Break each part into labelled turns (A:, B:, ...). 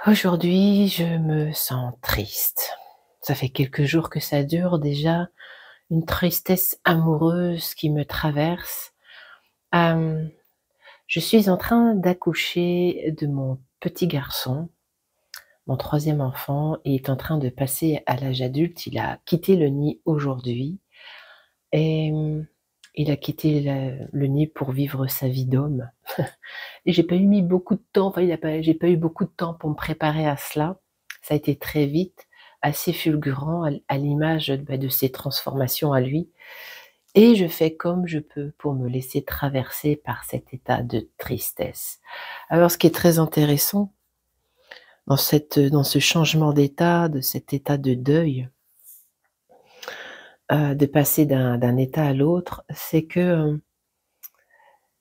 A: Aujourd'hui, je me sens triste. Ça fait quelques jours que ça dure déjà, une tristesse amoureuse qui me traverse. Hem, je suis en train d'accoucher de mon petit garçon. Mon troisième enfant est en train de passer à l'âge adulte. Il a quitté le nid aujourd'hui et il a quitté le nid pour vivre sa vie d'homme. Et j'ai pas eu mis beaucoup de temps, enfin il a pas j'ai pas eu beaucoup de temps pour me préparer à cela. Ça a été très vite, assez fulgurant à l'image, de ses transformations à lui, et je fais comme je peux pour me laisser traverser par cet état de tristesse. Alors ce qui est très intéressant dans ce changement d'état, de cet état de deuil, de passer d'un état à l'autre, c'est que,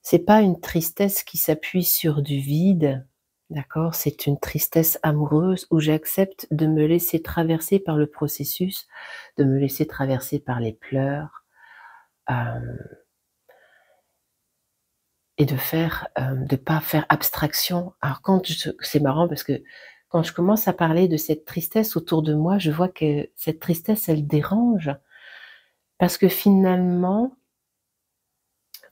A: c'est pas une tristesse qui s'appuie sur du vide, d'accord? C'est une tristesse amoureuse où j'accepte de me laisser traverser par le processus, de me laisser traverser par les pleurs, hem et de pas faire abstraction. Alors c'est marrant parce que quand je commence à parler de cette tristesse autour de moi, je vois que cette tristesse, elle dérange parce que finalement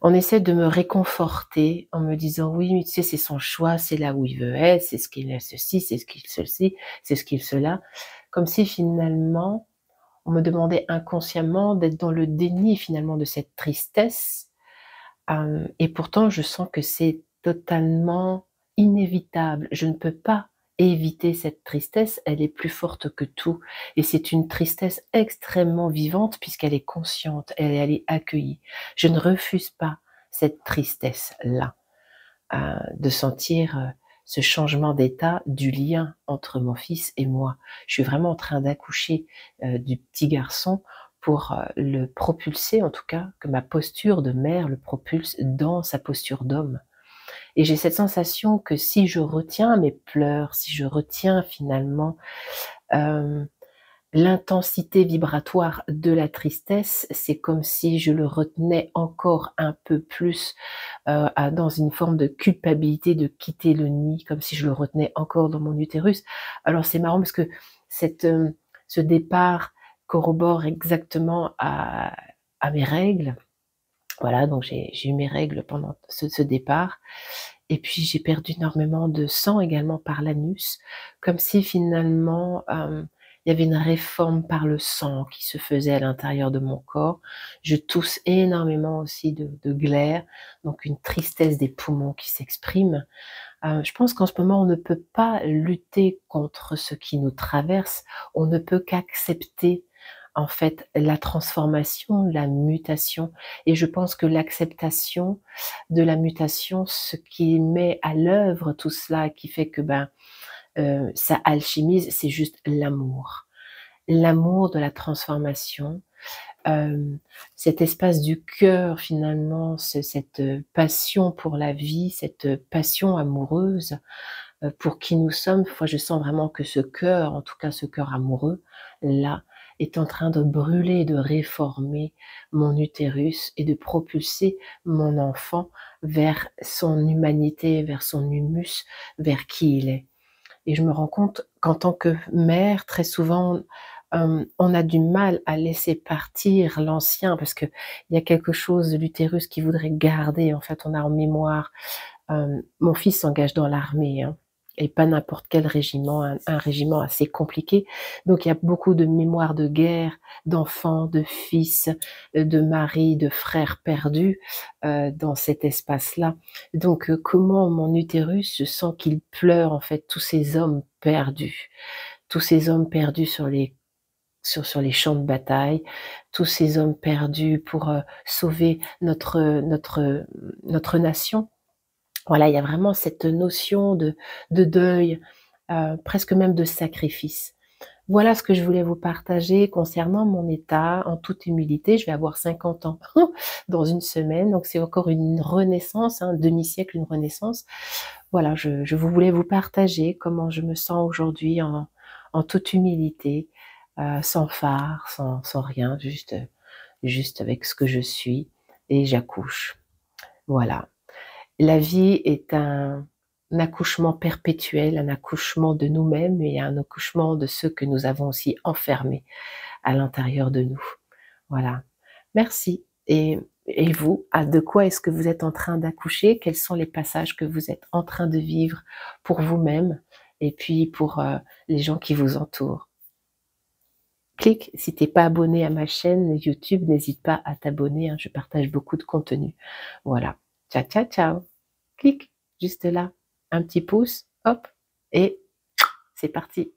A: on essaie de me réconforter en me disant: «Oui, mais tu sais, c'est son choix, c'est là où il veut être, c'est ce qu'il est ceci, c'est ce qu'il ceci, c'est ce qu'il cela». Comme si finalement, on me demandait inconsciemment d'être dans le déni finalement de cette tristesse, et pourtant je sens que c'est totalement inévitable. Je ne peux pas éviter cette tristesse, elle est plus forte que tout et c'est une tristesse extrêmement vivante puisqu'elle est consciente, elle est accueillie. Je ne refuse pas cette tristesse-là, de sentir, ce changement d'état du lien entre mon fils et moi. Je suis vraiment en train d'accoucher, du petit garçon pour, le propulser, en tout cas, que ma posture de mère le propulse dans sa posture d'homme. Et j'ai cette sensation que si je retiens mes pleurs, si je retiens finalement, hem, l'intensité vibratoire de la tristesse, c'est comme si je le retenais encore un peu plus, dans une forme de culpabilité de quitter le nid, comme si je le retenais encore dans mon utérus. Alors c'est marrant parce que cette, ce départ corrobore exactement à mes règles. Voilà, donc j'ai eu mes règles pendant ce départ et puis j'ai perdu énormément de sang également par l'anus, comme si finalement, il y avait une réforme par le sang qui se faisait à l'intérieur de mon corps. Je tousse énormément aussi de glaire, donc une tristesse des poumons qui s'exprime. Je pense qu'en ce moment, on ne peut pas lutter contre ce qui nous traverse, on ne peut qu'accepter, en fait, la transformation, la mutation et je pense que l'acceptation de la mutation, ce qui met à l'œuvre tout cela, qui fait que, ça alchimise, c'est juste l'amour. L'amour de la transformation, hem, cet espace du cœur finalement, cette, passion pour la vie, cette, passion amoureuse, pour qui nous sommes. Moi, je sens vraiment que ce cœur, en tout cas ce cœur amoureux-là, est en train de brûler et de réformer mon utérus et de propulser mon enfant vers son humanité, vers son humus, vers qui il est. Et je me rends compte qu'en tant que mère, très souvent, on a du mal à laisser partir l'ancien parce qu'il y a quelque chose de l'utérus qui voudrait garder. En fait, on a en mémoire, mon fils s'engage dans l'armée, hein, et pas n'importe quel régiment, un régiment assez compliqué. Donc il y a beaucoup de mémoires de guerre, d'enfants, de fils, de maris, de frères perdus, dans cet espace-là. Donc comment mon utérus, je sens qu'il pleure en fait tous ces hommes perdus. Tous ces hommes perdus sur les champs de bataille, tous ces hommes perdus pour, sauver notre nation. Voilà, il y a vraiment cette notion de deuil, presque même de sacrifice. Voilà ce que je voulais vous partager concernant mon état, en toute humilité. Je vais avoir 50 ans dans une semaine, donc c'est encore une renaissance, un demi-siècle, une renaissance. Voilà, je voulais vous partager comment je me sens aujourd'hui en toute humilité, sans phare, sans rien, juste avec ce que je suis et j'accouche. Voilà. La vie est un accouchement perpétuel, un accouchement de nous-mêmes et un accouchement de ceux que nous avons aussi enfermés à l'intérieur de nous. Voilà. Merci et vous, de quoi est-ce que vous êtes en train d'accoucher? Quels sont les passages que vous êtes en train de vivre pour vous-même et puis pour, les gens qui vous entourent? Clique, si tu es pas abonné à ma chaîne YouTube, n'hésite pas à t'abonner, hein, je partage beaucoup de contenu. Voilà. Ciao, ciao, ciao. Clique, juste là, un petit pouce, hop et c'est parti.